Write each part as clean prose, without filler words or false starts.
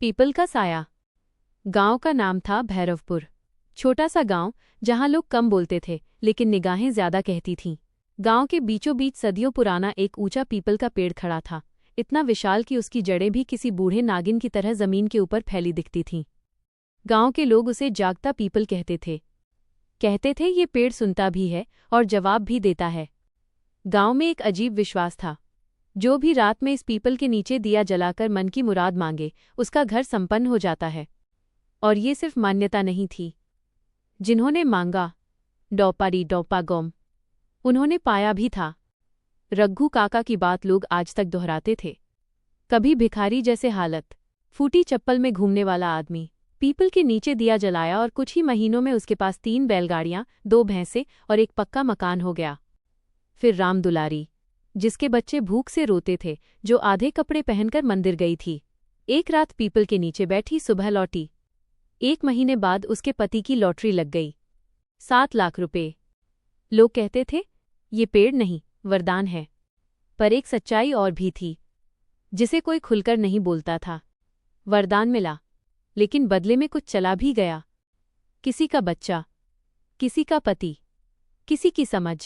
People का साया। गांव का नाम था भैरवपुर। छोटा सा गांव जहां लोग कम बोलते थे लेकिन निगाहें ज्यादा कहती थीं। गांव के बीचों बीच सदियों पुराना एक ऊंचा पीपल का पेड़ खड़ा था, इतना विशाल कि उसकी जड़ें भी किसी बूढ़े नागिन की तरह जमीन के ऊपर फैली दिखती थीं। गांव के लोग उसे जागता पीपल कहते थे। कहते थे ये पेड़ सुनता भी है और जवाब भी देता है। गांव में एक अजीब विश्वास था, जो भी रात में इस पीपल के नीचे दिया जलाकर मन की मुराद मांगे उसका घर संपन्न हो जाता है। और ये सिर्फ मान्यता नहीं थी। जिन्होंने मांगा डौपारी डौपा गोम, उन्होंने पाया भी था। रघु काका की बात लोग आज तक दोहराते थे। कभी भिखारी जैसे हालत, फूटी चप्पल में घूमने वाला आदमी पीपल के नीचे दिया जलाया और कुछ ही महीनों में उसके पास 3 बैलगाड़ियां, 2 भैंसे और एक पक्का मकान हो गया। फिर राम दुलारी, जिसके बच्चे भूख से रोते थे, जो आधे कपड़े पहनकर मंदिर गई थी, एक रात पीपल के नीचे बैठी सुबह लौटी। 1 महीने बाद उसके पति की लॉटरी लग गई, 7 लाख रुपए। लोग कहते थे ये पेड़ नहीं, वरदान है। पर एक सच्चाई और भी थी, जिसे कोई खुलकर नहीं बोलता था। वरदान मिला, लेकिन बदले में कुछ चला भी गया। किसी का बच्चा, किसी का पति, किसी की समझ,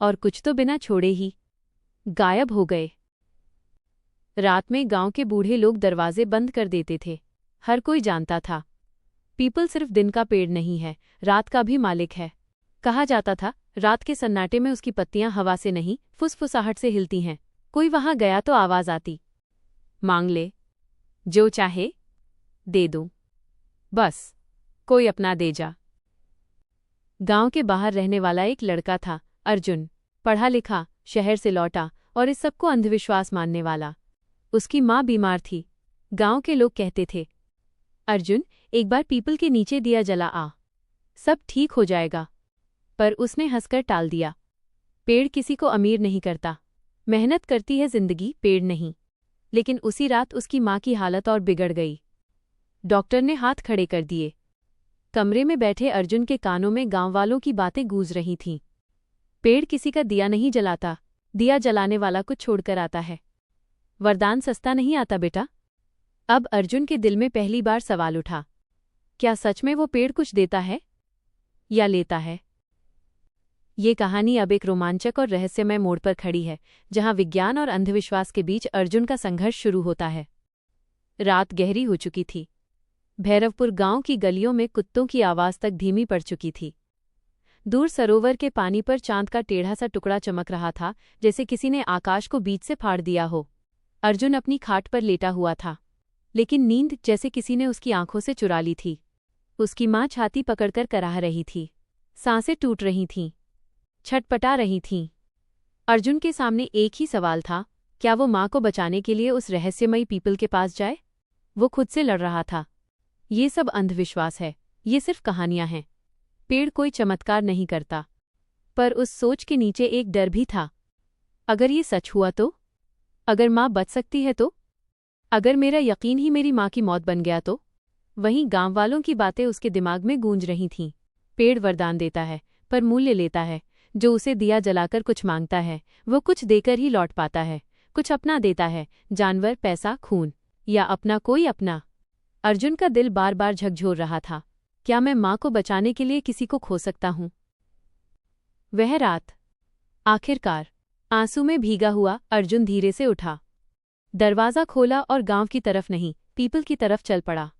और कुछ तो बिना छोड़े ही गायब हो गए। रात में गांव के बूढ़े लोग दरवाजे बंद कर देते थे। हर कोई जानता था, पीपल सिर्फ दिन का पेड़ नहीं है, रात का भी मालिक है। कहा जाता था, रात के सन्नाटे में उसकी पत्तियां हवा से नहीं, फुसफुसाहट से हिलती हैं। कोई वहां गया तो आवाज आती, मांग ले, जो चाहे दे दूं, बस कोई अपना दे जा। गांव के बाहर रहने वाला एक लड़का था, अर्जुन। पढ़ा लिखा, शहर से लौटा और इस सबको अंधविश्वास मानने वाला। उसकी माँ बीमार थी। गांव के लोग कहते थे, अर्जुन एक बार पीपल के नीचे दिया जला आ, सब ठीक हो जाएगा। पर उसने हंसकर टाल दिया। पेड़ किसी को अमीर नहीं करता, मेहनत करती है जिंदगी, पेड़ नहीं। लेकिन उसी रात उसकी माँ की हालत और बिगड़ गई। डॉक्टर ने हाथ खड़े कर दिए। कमरे में बैठे अर्जुन के कानों में गांव वालों की बातें गूंज रही थीं। पेड़ किसी का दिया नहीं जलाता, दिया जलाने वाला कुछ छोड़कर आता है। वरदान सस्ता नहीं आता बेटा। अब अर्जुन के दिल में पहली बार सवाल उठा, क्या सच में वो पेड़ कुछ देता है या लेता है? ये कहानी अब एक रोमांचक और रहस्यमय मोड़ पर खड़ी है, जहां विज्ञान और अंधविश्वास के बीच अर्जुन का संघर्ष शुरू होता है। रात गहरी हो चुकी थी। भैरवपुर गांव की गलियों में कुत्तों की आवाज तक धीमी पड़ चुकी थी। दूर सरोवर के पानी पर चांद का टेढ़ा सा टुकड़ा चमक रहा था, जैसे किसी ने आकाश को बीच से फाड़ दिया हो। अर्जुन अपनी खाट पर लेटा हुआ था, लेकिन नींद जैसे किसी ने उसकी आंखों से चुरा ली थी। उसकी माँ छाती पकड़कर कराह रही थी, सांसें टूट रही थीं, छटपटा रही थीं। अर्जुन के सामने एक ही सवाल था, क्या वो माँ को बचाने के लिए उस रहस्यमयी पीपल के पास जाए? वो खुद से लड़ रहा था, ये सब अंधविश्वास है, ये सिर्फ कहानियां हैं, पेड़ कोई चमत्कार नहीं करता। पर उस सोच के नीचे एक डर भी था। अगर ये सच हुआ तो? अगर माँ बच सकती है तो? अगर मेरा यकीन ही मेरी माँ की मौत बन गया तो? वहीं गांव वालों की बातें उसके दिमाग में गूंज रही थीं। पेड़ वरदान देता है, पर मूल्य लेता है। जो उसे दिया जलाकर कुछ मांगता है, वो कुछ देकर ही लौट पाता है। कुछ अपना देता है, जानवर, पैसा, खून, या अपना कोई अपना। अर्जुन का दिल बार बार झकझोर रहा था, क्या मैं माँ को बचाने के लिए किसी को खो सकता हूँ? वह रात, आखिरकार, आंसू में भीगा हुआ अर्जुन धीरे से उठा, दरवाज़ा खोला और गांव की तरफ नहीं, पीपल की तरफ चल पड़ा।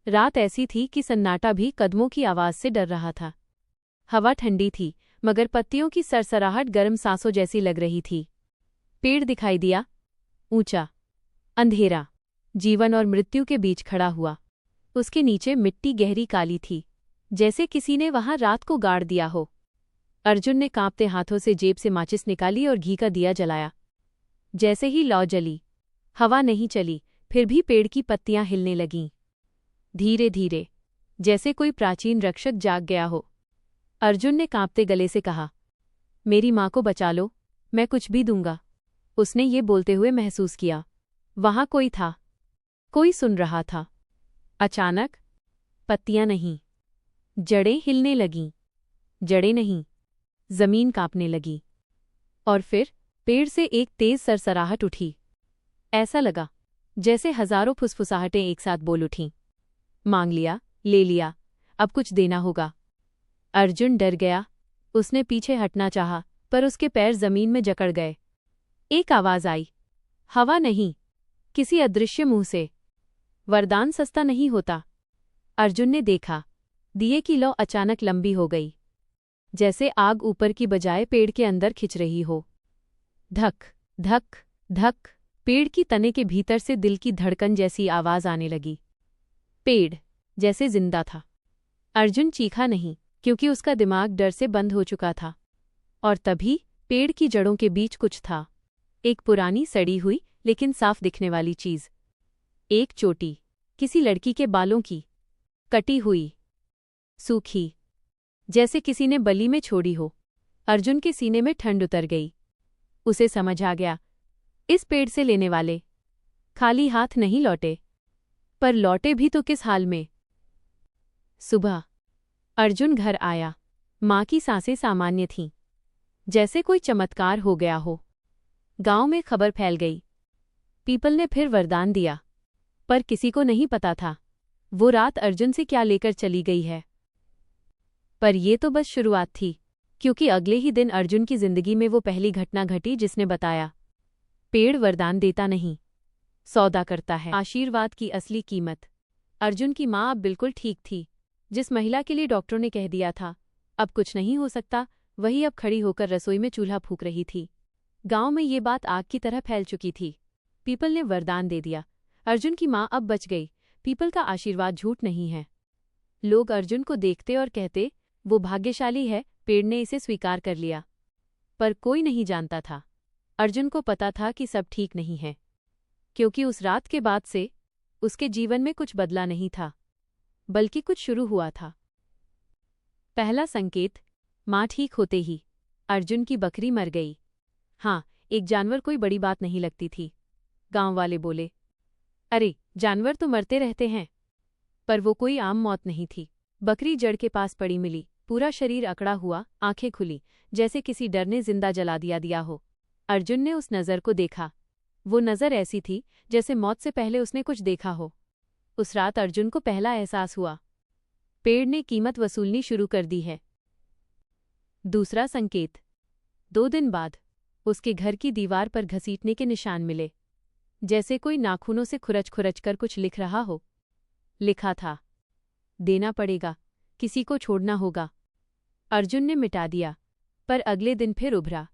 रात ऐसी थी कि सन्नाटा भी कदमों की आवाज़ से डर रहा था। हवा ठंडी थी, मगर पत्तियों की सरसराहट गर्म सांसों जैसी लग रही थी। पेड़ दिखाई दिया, ऊंचा, अंधेरा, जीवन और मृत्यु के बीच खड़ा हुआ। उसके नीचे मिट्टी गहरी काली थी, जैसे किसी ने वहां रात को गाड़ दिया हो। अर्जुन ने कांपते हाथों से जेब से माचिस निकाली और घी का दिया जलाया। जैसे ही लौ जली, हवा नहीं चली, फिर भी पेड़ की पत्तियां हिलने लगीं, धीरे धीरे, जैसे कोई प्राचीन रक्षक जाग गया हो। अर्जुन ने कांपते गले से कहा, मेरी माँ को बचा लो, मैं कुछ भी दूंगा। उसने ये बोलते हुए महसूस किया, वहां कोई था, कोई सुन रहा था। अचानक पत्तियां नहीं, जड़ें हिलने लगीं, जड़ें नहीं, जमीन कांपने लगी। और फिर पेड़ से एक तेज सरसराहट उठी। ऐसा लगा जैसे हजारों फुसफुसाहटें एक साथ बोल उठीं। मांग लिया, ले लिया, अब कुछ देना होगा। अर्जुन डर गया। उसने पीछे हटना चाहा, पर उसके पैर जमीन में जकड़ गए। एक आवाज आई, हवा नहीं, किसी अदृश्य मुंह से, वरदान सस्ता नहीं होता। अर्जुन ने देखा, दिए की लौ अचानक लंबी हो गई, जैसे आग ऊपर की बजाय पेड़ के अंदर खिंच रही हो। धक धक धक, पेड़ की तने के भीतर से दिल की धड़कन जैसी आवाज आने लगी। पेड़ जैसे जिंदा था। अर्जुन चीखा नहीं, क्योंकि उसका दिमाग डर से बंद हो चुका था। और तभी पेड़ की जड़ों के बीच कुछ था, एक पुरानी सड़ी हुई लेकिन साफ दिखने वाली चीज। एक चोटी, किसी लड़की के बालों की, कटी हुई, सूखी, जैसे किसी ने बली में छोड़ी हो। अर्जुन के सीने में ठंड उतर गई। उसे समझ आ गया, इस पेड़ से लेने वाले खाली हाथ नहीं लौटे, पर लौटे भी तो किस हाल में। सुबह अर्जुन घर आया। माँ की सांसें सामान्य थीं, जैसे कोई चमत्कार हो गया हो। गांव में खबर फैल गई, पीपल ने फिर वरदान दिया। पर किसी को नहीं पता था वो रात अर्जुन से क्या लेकर चली गई है। पर ये तो बस शुरुआत थी, क्योंकि अगले ही दिन अर्जुन की जिंदगी में वो पहली घटना घटी जिसने बताया, पेड़ वरदान देता नहीं, सौदा करता है। आशीर्वाद की असली कीमत। अर्जुन की माँ अब बिल्कुल ठीक थी। जिस महिला के लिए डॉक्टरों ने कह दिया था अब कुछ नहीं हो सकता, वही अब खड़ी होकर रसोई में चूल्हा फूंक रही थी। गांव में ये बात आग की तरह फैल चुकी थी। पीपल ने वरदान दे दिया, अर्जुन की माँ अब बच गई। पीपल का आशीर्वाद झूठ नहीं है। लोग अर्जुन को देखते और कहते, वो भाग्यशाली है, पेड़ ने इसे स्वीकार कर लिया। पर कोई नहीं जानता था, अर्जुन को पता था कि सब ठीक नहीं है, क्योंकि उस रात के बाद से उसके जीवन में कुछ बदला नहीं था, बल्कि कुछ शुरू हुआ था। पहला संकेत, माँ ठीक होते ही अर्जुन की बकरी मर गई। हाँ, एक जानवर कोई बड़ी बात नहीं लगती थी। गांव वाले बोले, अरे जानवर तो मरते रहते हैं, पर वो कोई आम मौत नहीं थी। बकरी जड़ के पास पड़ी मिली, पूरा शरीर अकड़ा हुआ, आंखें खुली, जैसे किसी डर ने जिंदा जला दिया हो। अर्जुन ने उस नज़र को देखा। वो नज़र ऐसी थी जैसे मौत से पहले उसने कुछ देखा हो। उस रात अर्जुन को पहला एहसास हुआ, पेड़ ने कीमत वसूलनी शुरू कर दी है। दूसरा संकेत, 2 दिन बाद उसके घर की दीवार पर घसीटने के निशान मिले, जैसे कोई नाखूनों से खुरच खुरच कर कुछ लिख रहा हो। लिखा था, देना पड़ेगा, किसी को छोड़ना होगा। अर्जुन ने मिटा दिया, पर अगले दिन फिर उभरा।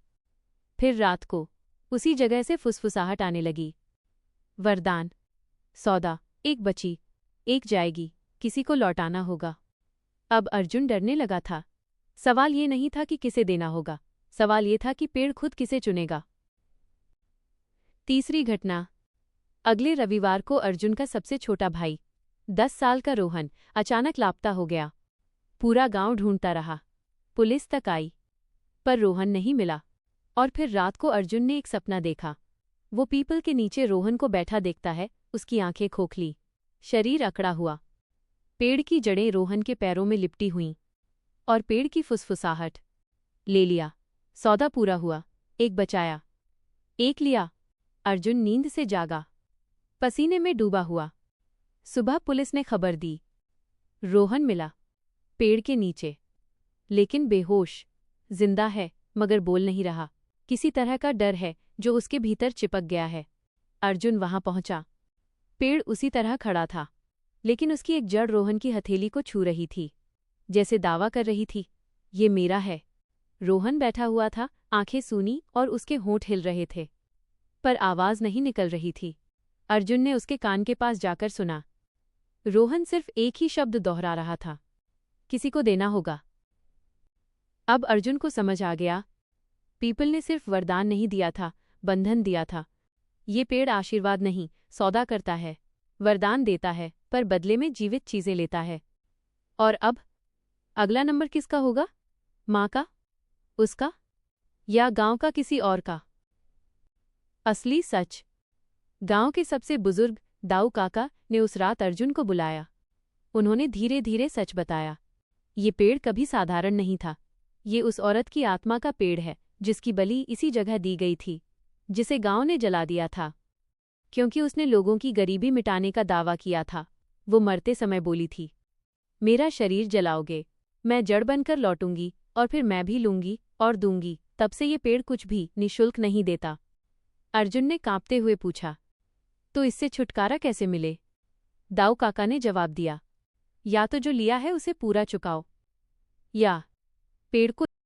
फिर रात को उसी जगह से फुसफुसाहट आने लगी। वरदान, सौदा, एक बची, एक जाएगी, किसी को लौटाना होगा। अब अर्जुन डरने लगा था। सवाल ये नहीं था कि किसे देना होगा, सवाल ये था कि पेड़ खुद किसे चुनेगा। तीसरी घटना, अगले रविवार को अर्जुन का सबसे छोटा भाई, 10 साल का रोहन, अचानक लापता हो गया। पूरा गांव ढूंढता रहा, पुलिस तक आई, पर रोहन नहीं मिला। और फिर रात को अर्जुन ने एक सपना देखा। वो पीपल के नीचे रोहन को बैठा देखता है, उसकी आंखें खोखली, शरीर अकड़ा हुआ, पेड़ की जड़ें रोहन के पैरों में लिपटी हुईं, और पेड़ की फुसफुसाहट। ले लिया, सौदा पूरा हुआ, एक बचाया, एक लिया। अर्जुन नींद से जागा, पसीने में डूबा हुआ। सुबह पुलिस ने खबर दी, रोहन मिला, पेड़ के नीचे, लेकिन बेहोश। जिंदा है, मगर बोल नहीं रहा। किसी तरह का डर है जो उसके भीतर चिपक गया है। अर्जुन वहां पहुंचा। पेड़ उसी तरह खड़ा था, लेकिन उसकी एक जड़ रोहन की हथेली को छू रही थी, जैसे दावा कर रही थी, ये मेरा है। रोहन बैठा हुआ था, आंखें सूनी और उसके होंठ हिल रहे थे, पर आवाज नहीं निकल रही थी। अर्जुन ने उसके कान के पास जाकर सुना। रोहन सिर्फ एक ही शब्द दोहरा रहा था, किसी को देना होगा। अब अर्जुन को समझ आ गया, पीपल ने सिर्फ वरदान नहीं दिया था, बंधन दिया था। ये पेड़ आशीर्वाद नहीं, सौदा करता है। वरदान देता है, पर बदले में जीवित चीजें लेता है। और अब अगला नंबर किसका होगा? माँ का, उसका, या गांव का किसी और का? असली सच। गांव के सबसे बुजुर्ग दाऊ काका ने उस रात अर्जुन को बुलाया। उन्होंने धीरे धीरे सच बताया। ये पेड़ कभी साधारण नहीं था। ये उस औरत की आत्मा का पेड़ है, जिसकी बलि इसी जगह दी गई थी, जिसे गांव ने जला दिया था। क्योंकि उसने लोगों की गरीबी मिटाने का दावा किया था। वो मरते समय बोली थी, मेरा शरीर जलाओगे, मैं जड़ बनकर लौटूंगी और फिर मैं भी लूंगी और दूंगी। तब से ये पेड़ कुछ भी निःशुल्क नहीं देता। अर्जुन ने कांपते हुए पूछा, तो इससे छुटकारा कैसे मिले? दाऊ काका ने जवाब दिया, या तो जो लिया है उसे पूरा चुकाओ, या पेड़ को